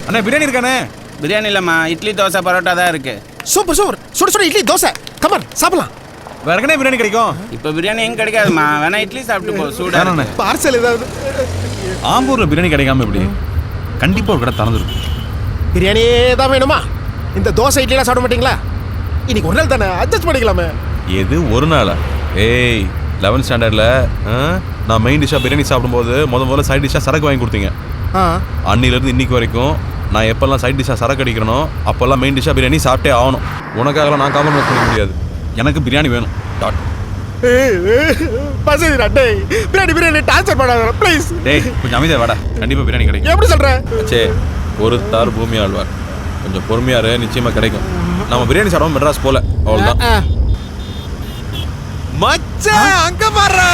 அண்ணா பிரியாணி இருக்கானே? பிரியாணி இல்லைம்மா, இட்லி தோசை பரோட்டா தான் இருக்கு. சூப்பர் சூப்பர், சுட சுட இட்லி தோசை. கமன் சாப்பிடலாம். வேற எங்கனே பிரியாணி கிடைக்கும்? இப்போ பிரியாணி எங்க கிடைக்காதுமா, வேணா இட்லி சாப்பிட்டு போ. சூடா பார்சல் ஏதாவது? ஆம்பூர்ல பிரியாணி கிடைக்காம எப்படி? கண்டிப்பா ஒரு கடை திறந்துருக்கும். பிரியாணியே தான் வேணுமா? இந்த தோசை இட்லிலாம் சாப்பிட மாட்டீங்களா? இன்னைக்கு ஒரு நாள் தானே, அட்ஜஸ்ட் பண்ணிக்கலாமே. எது ஒரு நாளா? ஏய் 11th ஸ்டாண்டர்ட்ல நான் மெயின் டிஷ்ஷாக பிரியாணி சாப்பிடும்போது முதல்ல சைட் டிஷ்ஷாக சரக்கு வாங்கி கொடுத்தீங்க. அன்னிலேருந்து இன்னைக்கு வரைக்கும் நான் எப்போல்லாம் சைட் டிஷ்ஷாக சரக்கு அடிக்கிறனோ அப்போல்லாம் மெயின் டிஷ்ஷாக பிரியாணி சாப்பிட்டே ஆகணும். உனக்காகலாம் நான் காம்ப்ரமைஸ் பண்ண முடியாது. எனக்கு பிரியாணி வேணும். டாட். பிரியாணி டார்ச்சர் பண்ணாத ப்ளீஸ். டேய் கொஞ்சம் அமைதியாக வாடா, கண்டிப்பாக பிரியாணி கிடைக்கும். எப்படி சொல்ற? சே ஒரு தார் பூமி ஆழ்வார், கொஞ்சம் பொறுமையாரு, நிச்சயமாக கிடைக்கும். நம்ம பிரியாணி சாப்பிடாம மெட்ராஸ் போல, அவ்வளோதான். மச்சான் அங்க பாரு.